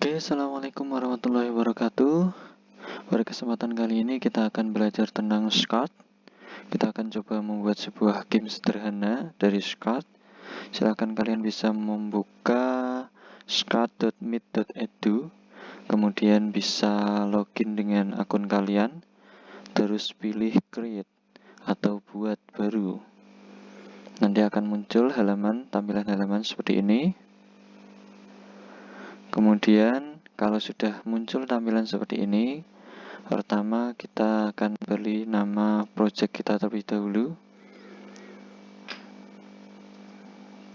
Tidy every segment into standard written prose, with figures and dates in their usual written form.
Oke, assalamualaikum warahmatullahi wabarakatuh. Pada kesempatan kali ini kita akan belajar tentang Scott. Kita akan coba membuat sebuah game sederhana dari Scott. Silakan kalian bisa membuka scott.meet.edu, kemudian bisa login dengan akun kalian, terus pilih create atau buat baru. Nanti akan muncul tampilan halaman seperti ini. Kemudian kalau sudah muncul tampilan seperti ini, pertama kita akan beri nama project kita terlebih dahulu.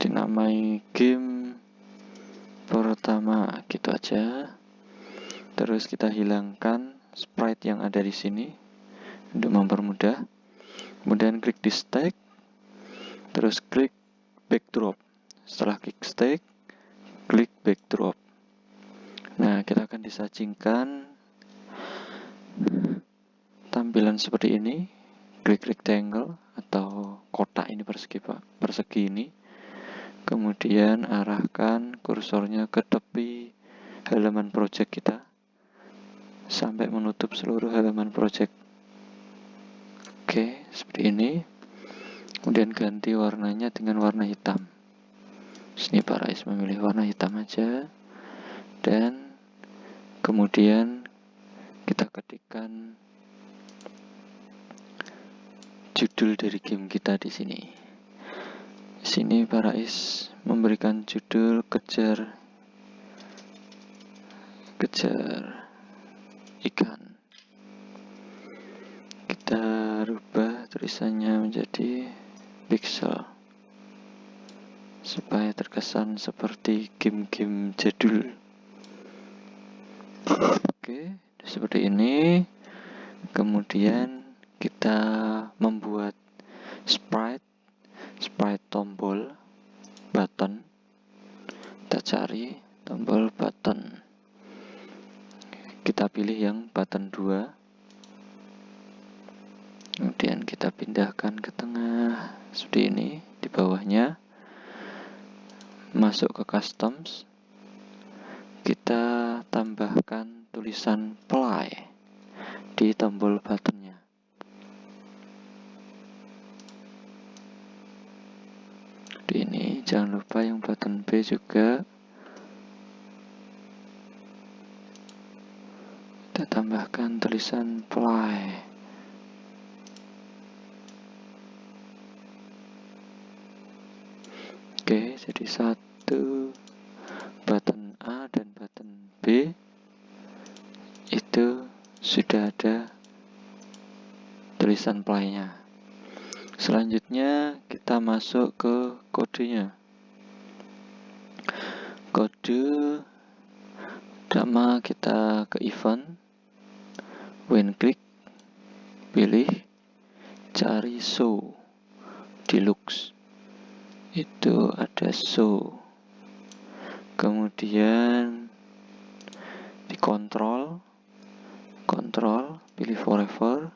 Dinamai game pertama gitu aja. Terus kita hilangkan sprite yang ada di sini untuk mempermudah. Kemudian klik di stack. Terus klik backdrop. Setelah klik stack, klik backdrop. Nah, kita akan disajikan tampilan seperti ini. Klik rectangle atau kotak ini persegi ini. Kemudian arahkan kursornya ke tepi halaman project kita sampai menutup seluruh halaman project. Oke, seperti ini. Kemudian ganti warnanya dengan warna hitam. Sini Pak Rais memilih warna hitam aja. Dan kemudian kita ketikkan judul dari game kita di sini. Di sini Pak Rais memberikan judul kejar ikan. Kita rubah tulisannya menjadi pixel supaya terkesan seperti game-game jadul. Oke, seperti ini. Kemudian kita membuat sprite tombol button. Kita cari tombol button. Kita pilih yang button 2. Kemudian kita pindahkan ke tengah seperti ini. Di bawahnya masuk ke customs. Kita tambahkan tulisan play di tombol buttonnya. Di ini jangan lupa yang button B juga kita tambahkan tulisan play. Oke, jadi satu button A dan button B itu sudah ada tulisan play-nya. Selanjutnya kita masuk ke kodenya. Kode pertama kita ke event, when click, pilih cari show deluxe. Itu ada show. Kemudian di kontrol, pilih forever.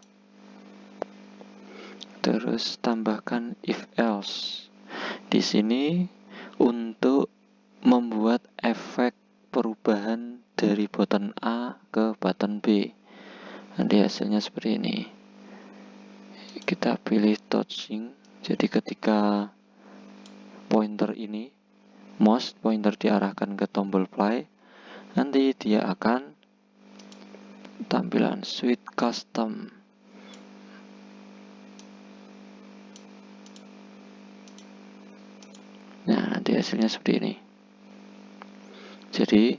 Terus tambahkan if else. Di sini untuk membuat efek perubahan dari button A ke button B. Nanti hasilnya seperti ini. Kita pilih touching. Jadi ketika pointer ini, mouse pointer diarahkan ke tombol play, nanti dia akan tampilan switch custom. Nah, nanti hasilnya seperti ini. Jadi,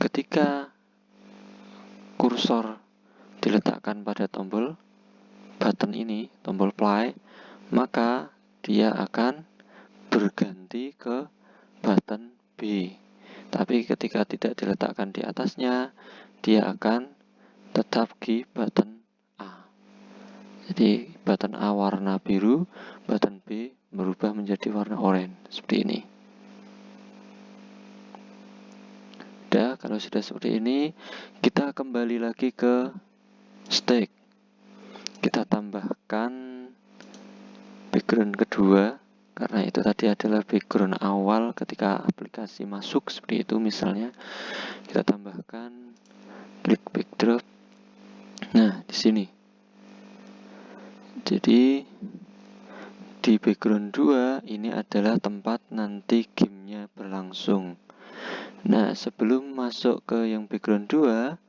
ketika kursor diletakkan pada tombol button ini, tombol play, maka dia akan berganti ke button B. Tapi ketika tidak diletakkan di atasnya, dia akan tetap di button A. Jadi button A warna biru, button B berubah menjadi warna oranye seperti ini. Udah, kalau sudah seperti ini, kita kembali lagi ke stack. Kita tambahkan background kedua karena itu tadi adalah background awal ketika aplikasi masuk seperti itu. Misalnya kita tambahkan klik backdrop. Nah, di sini. Jadi di background 2 ini adalah tempat nanti gamenya berlangsung. Nah, sebelum masuk ke yang background 2,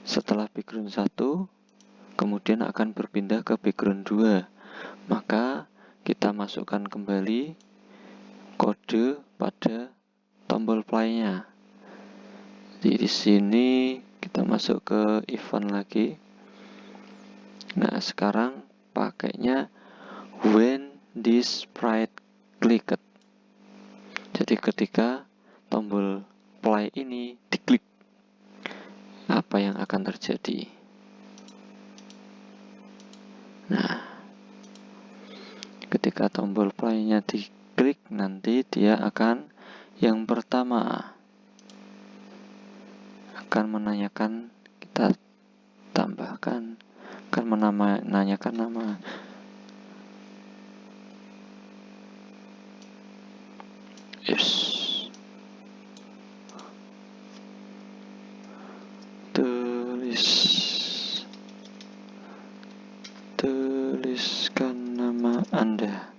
setelah background 1, kemudian akan berpindah ke background 2. Maka kita masukkan kembali kode pada tombol play-nya. Jadi di sini kita masuk ke event lagi. Nah, sekarang pakainya when this sprite clicked. Jadi ketika tombol play ini diklik, apa yang akan terjadi? Nah, ketika tombol play-nya diklik, nanti dia akan yang pertama akan menanyakan, kita tambahkan, akan menanyakan nama. Tuliskan nama Anda.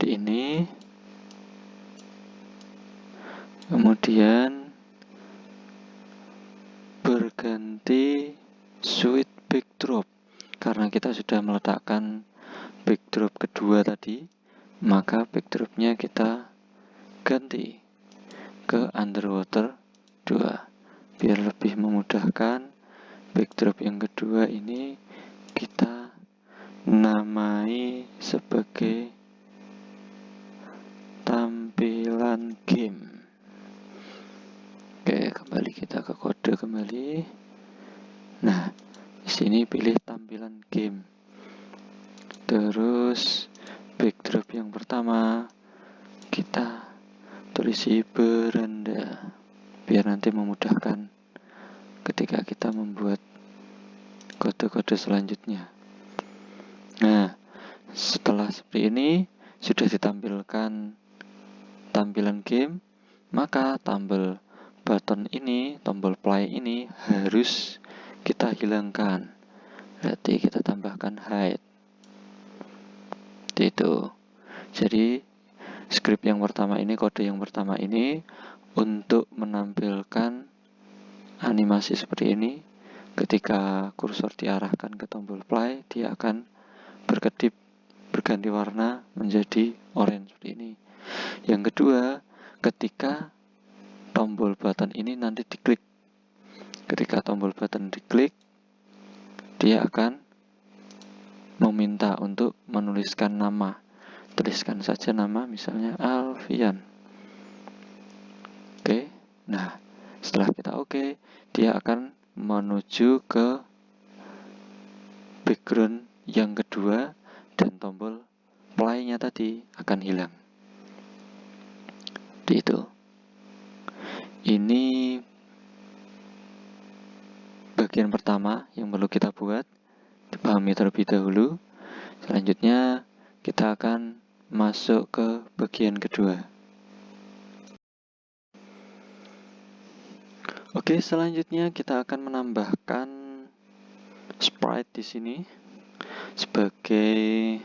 Di ini. Kemudian berganti switch backdrop. Karena kita sudah meletakkan backdrop kedua tadi, maka backdropnya kita ganti ke underwater 2. Biar lebih memudahkan, backdrop yang kedua ini kita namai sebagai tampilan game. Oke, kembali kita ke kode kembali. Nah, di sini pilih tampilan game. Terus backdrop yang pertama kita tulisi beranda, biar nanti memudahkan ketika kita membuat kode-kode selanjutnya. Nah, setelah seperti ini sudah ditampilkan tampilan game, maka tombol button ini, tombol play ini harus kita hilangkan. Berarti kita tambahkan hide. Itu. Jadi script yang pertama ini, kode yang pertama ini untuk menampilkan animasi seperti ini. Ketika kursor diarahkan ke tombol play, dia akan berkedip, berganti warna menjadi orange seperti ini. Yang kedua, ketika tombol button ini nanti diklik. Ketika tombol button diklik, dia akan meminta untuk menuliskan nama. Tuliskan saja nama, misalnya Alfian. Oke. Nah, setelah kita oke, dia akan menuju ke background yang kedua dan tombol play-nya tadi akan hilang. Itu. Ini bagian pertama yang perlu kita buat, dipahami terlebih dahulu. Selanjutnya kita akan masuk ke bagian kedua. Oke, selanjutnya kita akan menambahkan sprite di sini sebagai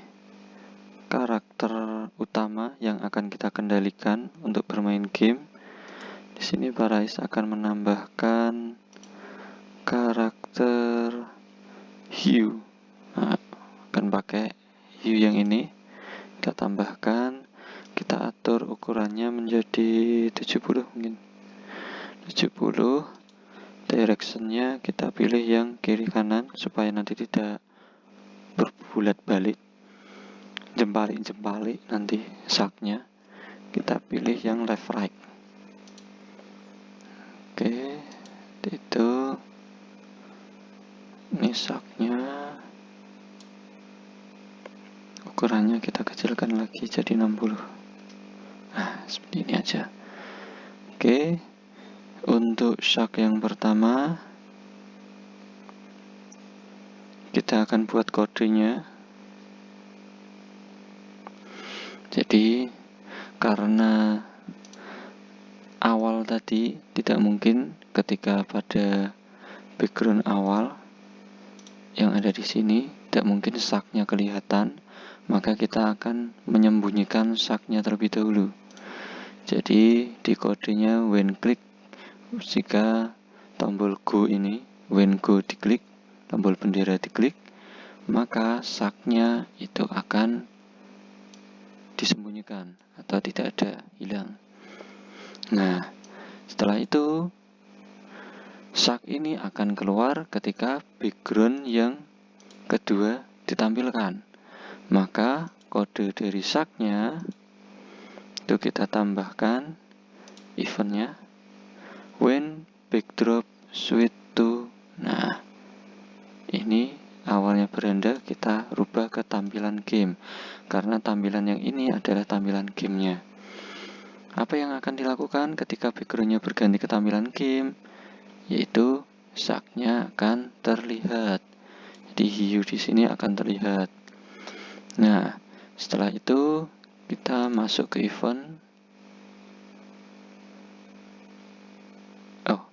karakter utama yang akan kita kendalikan untuk bermain game. Di sini Parais akan menambahkan karakter hue. Nah, akan pakai hue yang ini. Kita tambahkan, kita atur ukurannya menjadi 70 mungkin. 70. Directionnya kita pilih yang kiri kanan supaya nanti tidak berbulat balik. Jempalik nanti shocknya. Kita pilih yang left right. Oke, itu ini shocknya, ukurannya kita kecilkan lagi jadi 60. Nah, seperti ini aja. Oke, untuk shock yang pertama kita akan buat kodenya. Jadi karena awal tadi tidak mungkin ketika pada background awal yang ada di sini tidak mungkin saknya kelihatan, maka kita akan menyembunyikan saknya terlebih dahulu. Jadi di kodenya when click, jika tombol go ini when go diklik, tombol bendera diklik, maka saknya itu akan disembunyikan atau tidak ada, hilang. Nah, setelah itu sak ini akan keluar ketika background yang kedua ditampilkan. Maka kode dari saknya itu kita tambahkan eventnya when backdrop switch to. Nah, ini awalnya beranda kita rubah ke tampilan game, karena tampilan yang ini adalah tampilan gamenya. Apa yang akan dilakukan ketika backgroundnya berganti ke tampilan game? Yaitu saknya akan terlihat. Jadi hiu di sini akan terlihat. Nah, setelah itu kita masuk ke event,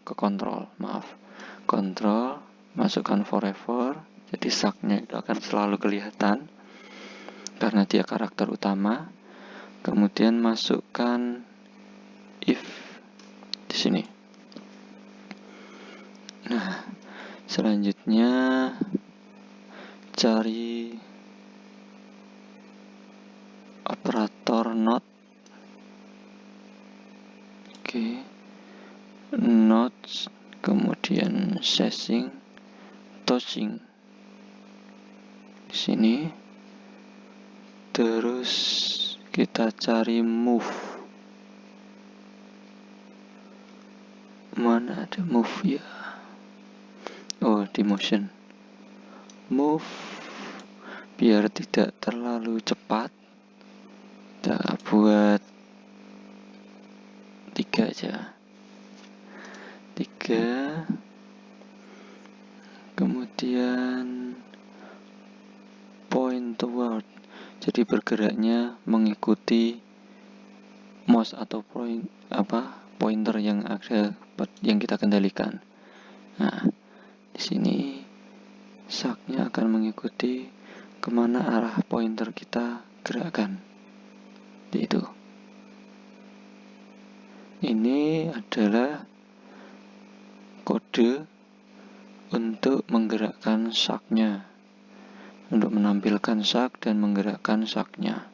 ke kontrol, kontrol, masukkan forever. Jadi saknya itu akan selalu kelihatan karena dia karakter utama. Kemudian masukkan if di sini. Nah, selanjutnya cari operator not. Notes, kemudian sesing, touching di sini. Terus kita cari move. Mana ada move ya? Oh, di motion. Move biar tidak terlalu cepat. Kita buat 3 aja. 3. Kemudian point toward. Jadi bergeraknya mengikuti mouse atau pointer yang ada yang kita kendalikan. Nah, di sini saknya akan mengikuti kemana arah pointer kita gerakkan. Itu. Ini adalah kode untuk menggerakkan saknya, untuk menampilkan sak dan menggerakkan saknya.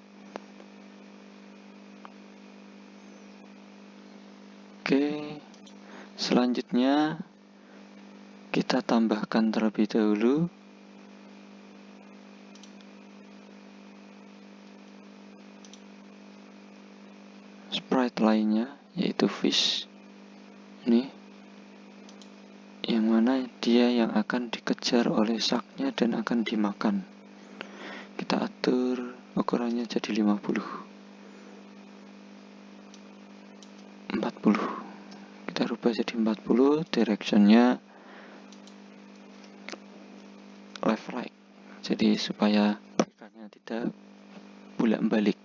Oke, selanjutnya kita tambahkan terlebih dahulu sprite lainnya, yaitu fish. Ini yang mana dia yang akan dikejar oleh saknya dan akan dimakan. Kita atur ukurannya jadi 40. Kita rubah jadi 40, directionnya left right, jadi supaya ikannya tidak bolak-balik.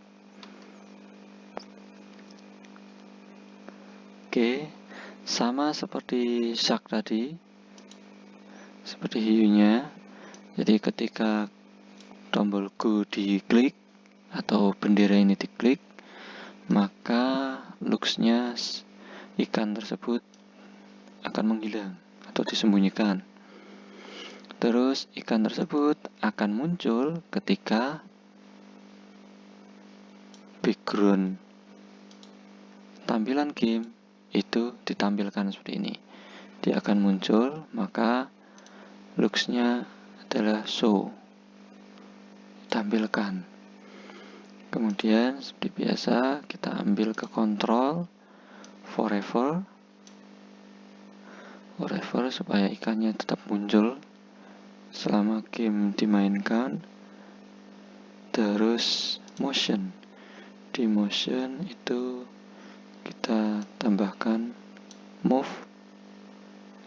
Oke, sama seperti shark tadi, seperti hiunya. Jadi ketika tombol go diklik atau bendera ini diklik, maka looks-nya ikan tersebut akan menghilang atau disembunyikan. Terus ikan tersebut akan muncul ketika background tampilan game itu ditampilkan seperti ini. Dia akan muncul, maka looks-nya adalah show, tampilkan. Kemudian seperti biasa kita ambil ke kontrol forever supaya ikannya tetap muncul selama game dimainkan. Terus motion, di motion itu kita tambahkan move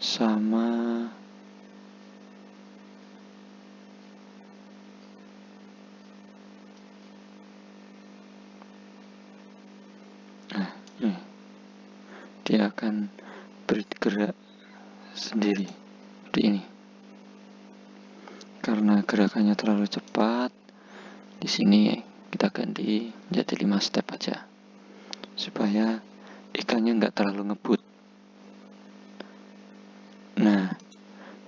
sama Nah, ini dia akan bergerak sendiri seperti ini. Karena gerakannya terlalu cepat, di sini kita ganti menjadi 5 step aja supaya ikannya nggak terlalu ngebut. Nah,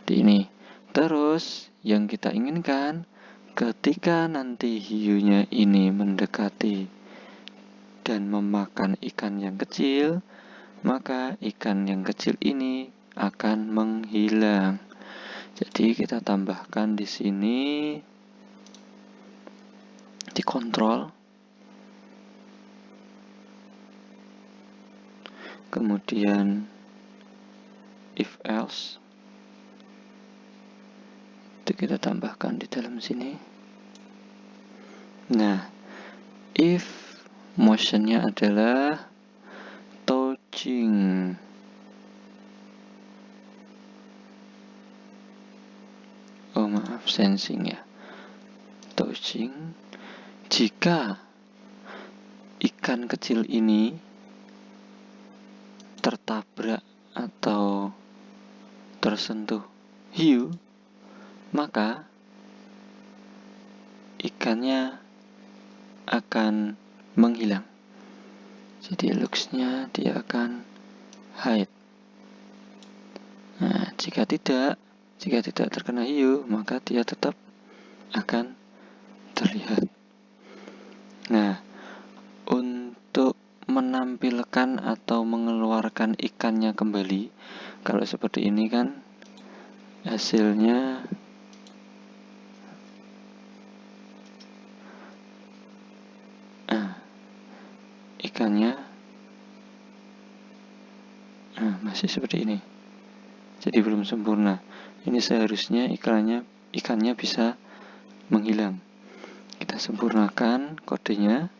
di ini. Terus yang kita inginkan ketika nanti hiunya ini mendekati dan memakan ikan yang kecil, maka ikan yang kecil ini akan menghilang. Jadi kita tambahkan di sini dikontrol, kemudian if else itu kita tambahkan di dalam sini. Nah, if motionnya adalah touching, sensing ya, touching. Jika ikan kecil ini tertabrak atau tersentuh hiu, maka ikannya akan menghilang. Jadi looks-nya dia akan hide. Nah, jika tidak terkena hiu, maka dia tetap akan terlihat. Nah, untuk menampilkan atau mengeluarkan ikannya kembali, kalau seperti ini kan hasilnya ikannya masih seperti ini. Jadi belum sempurna. Ini seharusnya ikannya bisa menghilang. Kita sempurnakan kodenya.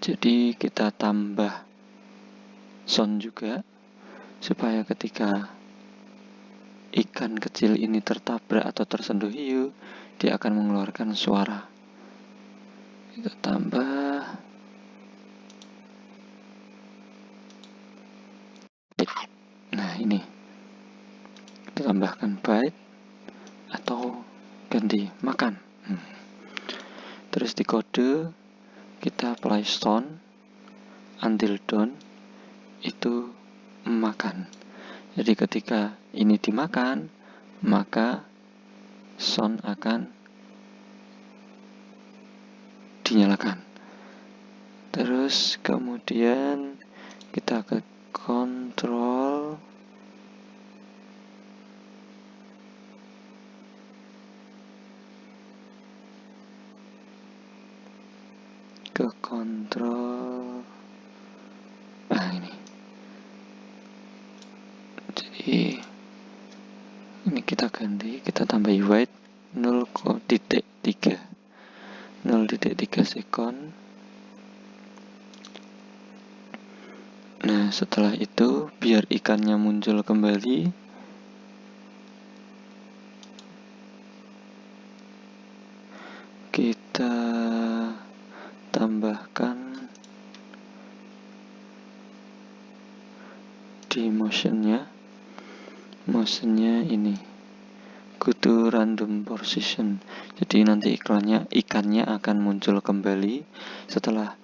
Jadi kita tambah sound juga supaya ketika ikan kecil ini tertabrak atau tersentuh hiu, dia akan mengeluarkan suara. Kita tambah. Nah, ini kita tambahkan bite atau ganti makan. Terus di kode kita apply sound until done, itu makan. Jadi ketika ini dimakan, maka sound akan dinyalakan. Terus kemudian kita ke kontrol, ini. Jadi ini kita ganti, kita tambahi wait 0,3 sekon. Nah, setelah itu biar ikannya muncul kembali, kita tambahkan di motionnya ini go to random position. Jadi nanti ikannya akan muncul kembali setelah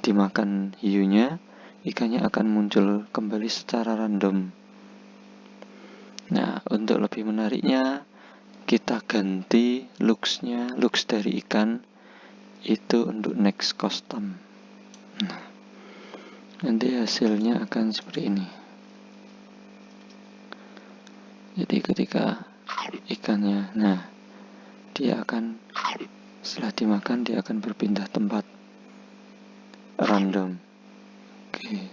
dimakan hiunya. Ikannya akan muncul kembali secara random. Nah, untuk lebih menariknya, kita ganti looks dari ikan itu untuk next custom. Nah, nanti hasilnya akan seperti ini. Jadi ketika ikannya, dia akan setelah dimakan dia akan berpindah tempat random. Oke.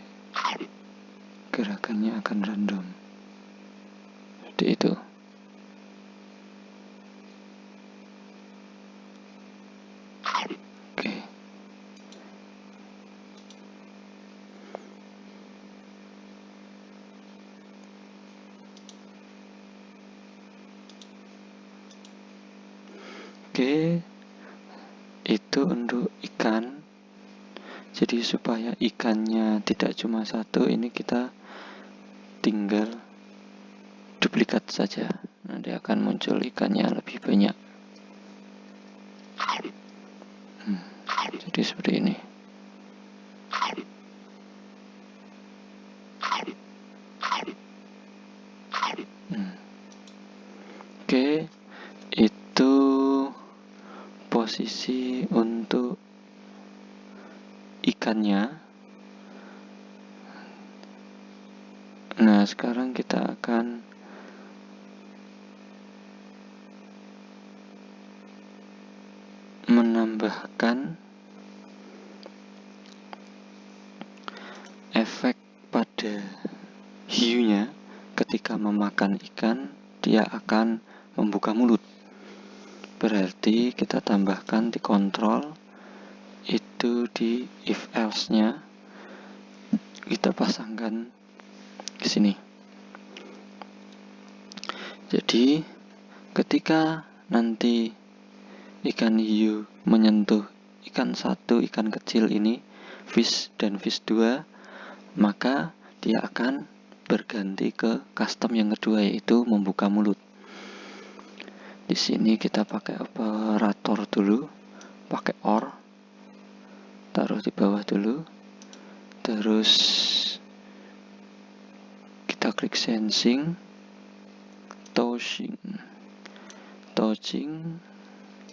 Gerakannya akan random. Seperti itu. Oke. Oke. Itu untuk ikan. Jadi supaya ikannya tidak cuma satu, ini kita tinggal duplikat saja, nanti akan muncul ikannya lebih banyak. Jadi seperti ini. Oke, itu posisi untuk ikannya. Nah, sekarang kita akan menambahkan efek pada hiunya. Ketika memakan ikan, dia akan membuka mulut. Berarti kita tambahkan di kontrol, itu di if else nya kita pasangkan ke sini. Jadi ketika nanti ikan hiu menyentuh ikan satu, ikan kecil ini, fish dan fish 2, maka dia akan berganti ke custom yang kedua, yaitu membuka mulut. Di sini kita pakai operator dulu, pakai OR, taruh di bawah dulu, terus kita klik sensing, touching,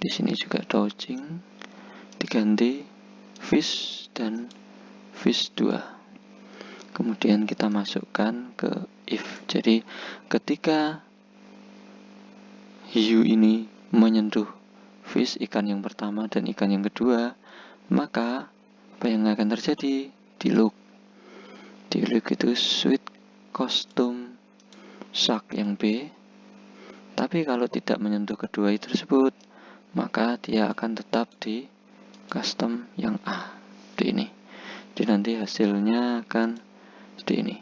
di sini juga touching, diganti fish dan fish 2. Kemudian kita masukkan ke if. Jadi ketika hiu ini menyentuh fish, ikan yang pertama dan ikan yang kedua, maka apa yang akan terjadi? Di look itu sweet custom shark yang B. Tapi kalau tidak menyentuh kedua itu tersebut, maka dia akan tetap di custom yang A, seperti ini. Jadi nanti hasilnya akan seperti ini.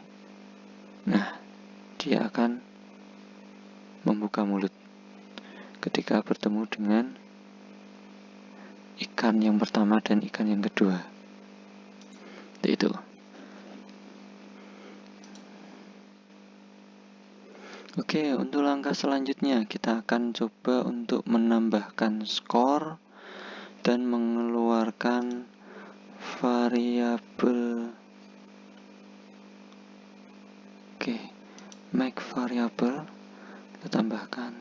Nah, dia akan membuka mulut ketika bertemu dengan ikan yang pertama dan ikan yang kedua. Itu. Oke, untuk langkah selanjutnya kita akan coba untuk menambahkan skor dan mengeluarkan variabel. Oke, make variable, kita tambahkan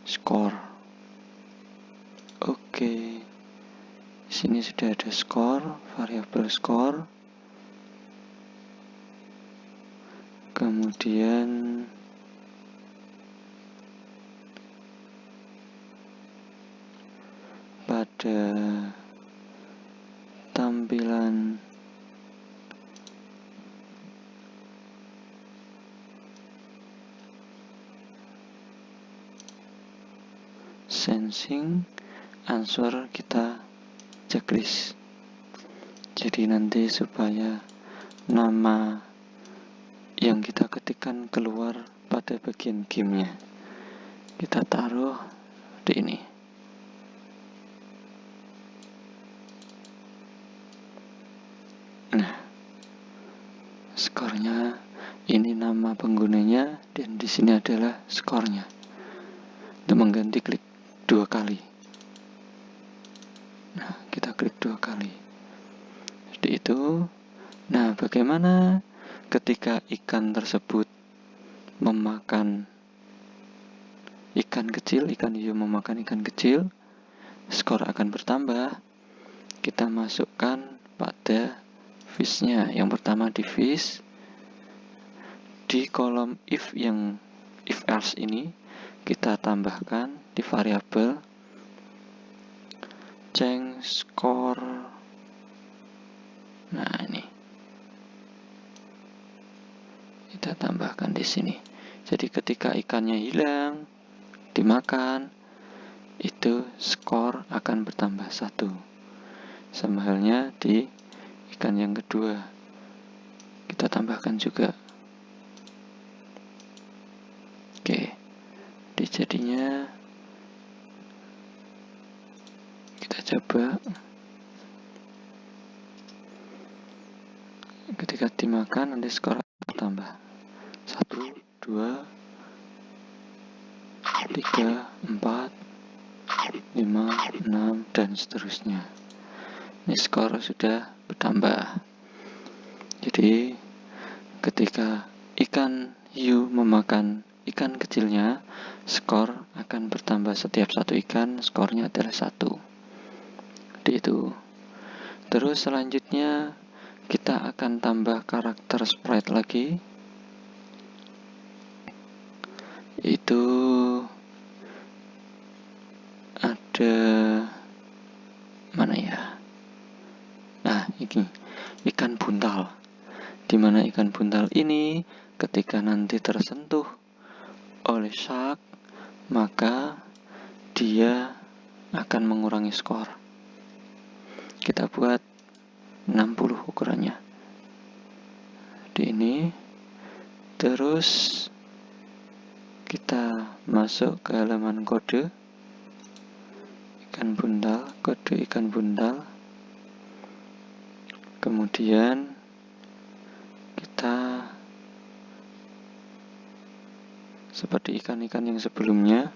skor. Oke, sini sudah ada skor, variabel skor. Kemudian pada tampilan sensing answer kita checklist. Jadi nanti supaya nama yang kita ketikkan keluar pada bagian gamenya, kita taruh di ini. Nah, skornya ini nama penggunanya dan di sini adalah skornya. Untuk mengganti klik 2 kali. Nah, kita klik 2 kali. Seperti itu. Nah, bagaimana ketika ikan tersebut memakan ikan kecil, ikan hiu memakan ikan kecil, skor akan bertambah. Kita masukkan pada fish-nya. Yang pertama di fish, di kolom if yang if else ini kita tambahkan di variabel change score. Nah, ini kita tambahkan di sini. Jadi ketika ikannya hilang dimakan, itu skor akan bertambah 1. Sama halnya di ikan yang kedua, kita tambahkan juga. Oke, jadinya kita coba coba. Ketika dimakan nanti skor bertambah 1, 2, 3, 4, 5, 6, dan seterusnya. Ini skor sudah bertambah. Jadi ketika ikan hiu memakan ikan kecilnya, skor akan bertambah setiap satu ikan, skornya adalah 1. Jadi itu. Terus selanjutnya kita akan tambah karakter sprite lagi. Itu ada mana ya? Nah, ini ikan buntal. Dimana ikan buntal ini ketika nanti tersentuh oleh shark, maka dia akan mengurangi skor. Kita buat 60 ukurannya. Di ini. Terus kita masuk ke halaman kode ikan buntal, kode ikan buntal. Kemudian kita seperti ikan-ikan yang sebelumnya,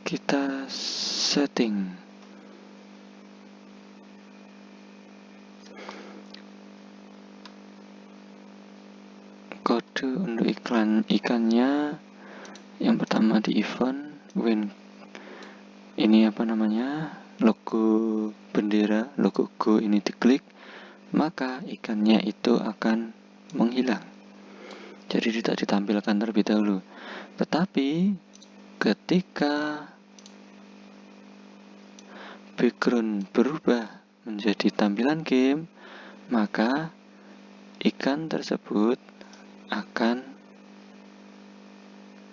kita setting kode untuk ikannya. Yang pertama di event when ini logo bendera, logo go ini diklik, maka ikannya itu akan menghilang. Jadi tidak ditampilkan terlebih dahulu. Tetapi ketika background berubah menjadi tampilan game, maka ikan tersebut akan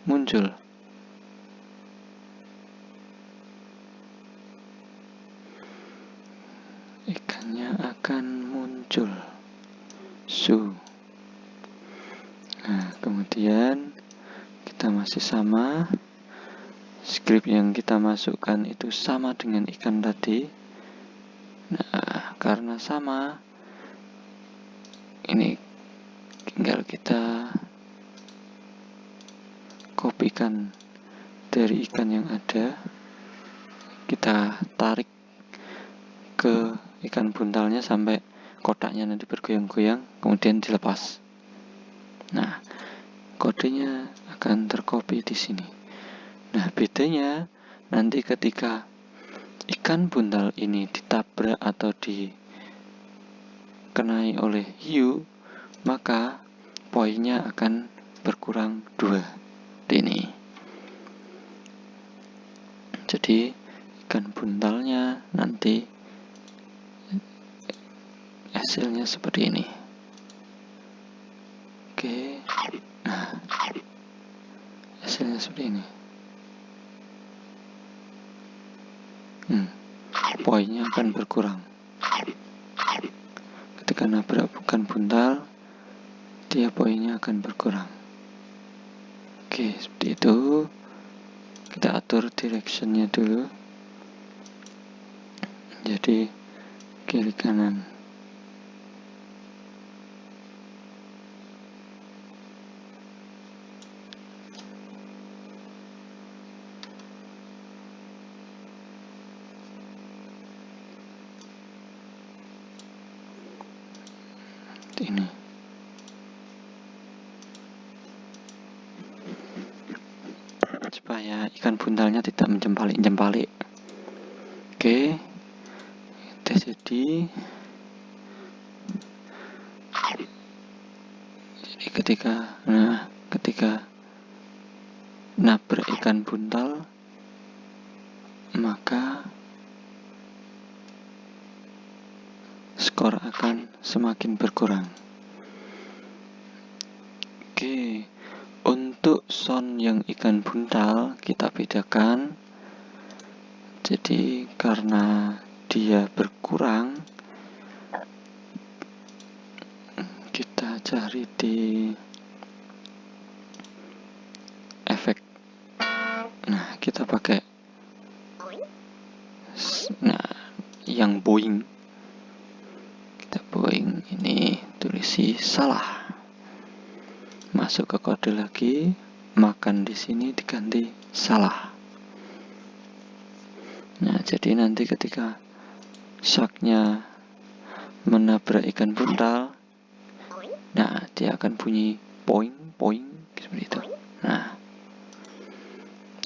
muncul. Ikannya akan muncul. Nah, kemudian kita masih sama. Script yang kita masukkan itu sama dengan ikan tadi. Nah, karena sama, ini tinggal kita kopikan dari ikan yang ada, kita tarik ke ikan buntalnya sampai kotaknya nanti bergoyang-goyang, kemudian dilepas. Nah, kodenya akan tercopy di sini. Nah, bedanya nanti ketika ikan buntal ini ditabrak atau dikenai oleh hiu, maka poinnya akan berkurang 2 di ini. Jadi ikan buntalnya nanti hasilnya seperti ini. Oke. Nah, hasilnya seperti ini. Poinnya akan berkurang. Ketika nabrak ikan buntal, dia poinnya akan berkurang. Oke, seperti itu. Kita atur directionnya dulu. Jadi kiri kanan. Ini supaya ikan buntalnya tidak menjempalik. Oke, udah jadi ketika nabrak ikan buntal, maka skor akan semakin berkurang. Oke, untuk sound yang ikan buntal kita bedakan. Jadi karena dia berkurang, kita cari di efek. Nah, kita pakai Nah, yang Boeing, kita Boeing ini tulisi salah. Masuk ke kode lagi, makan di sini diganti salah. Nah, jadi nanti ketika sharknya menabrak ikan buntal, nah dia akan bunyi poing poing seperti itu. Nah,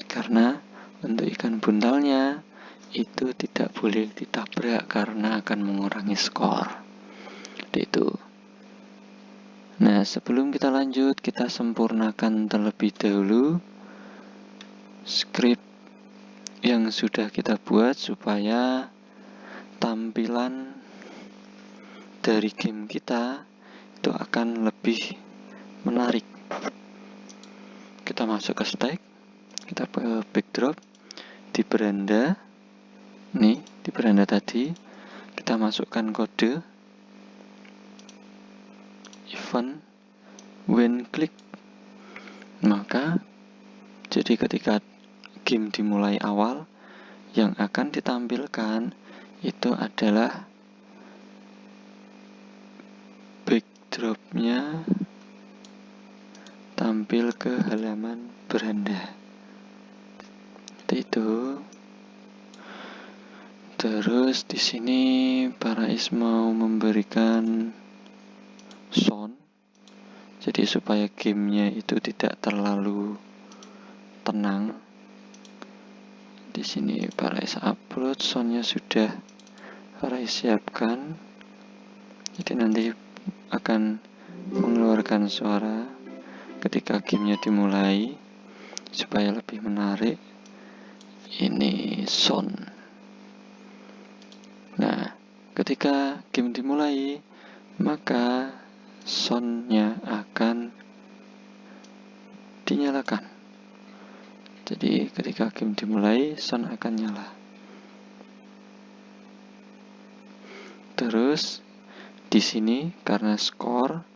karena untuk ikan buntalnya itu tidak boleh ditabrak karena akan mengurangi skor. Itu. Nah, sebelum kita lanjut, kita sempurnakan terlebih dahulu script yang sudah kita buat supaya tampilan dari game kita itu akan lebih menarik. Kita masuk ke stack, kita ke backdrop, di beranda, nih di beranda tadi kita masukkan kode event when click. Maka jadi ketika game dimulai awal, yang akan ditampilkan itu adalah backdropnya tampil ke halaman beranda. Itu. Terus di sini Parais mau memberikan sound, jadi supaya gamenya itu tidak terlalu tenang. Di sini Parais upload soundnya sudah Parais siapkan, jadi nanti akan mengeluarkan suara ketika gamenya dimulai supaya lebih menarik. Ini sound. Nah, ketika game dimulai, maka soundnya akan dinyalakan. Jadi ketika game dimulai, sound akan nyala. Terus di sini karena skor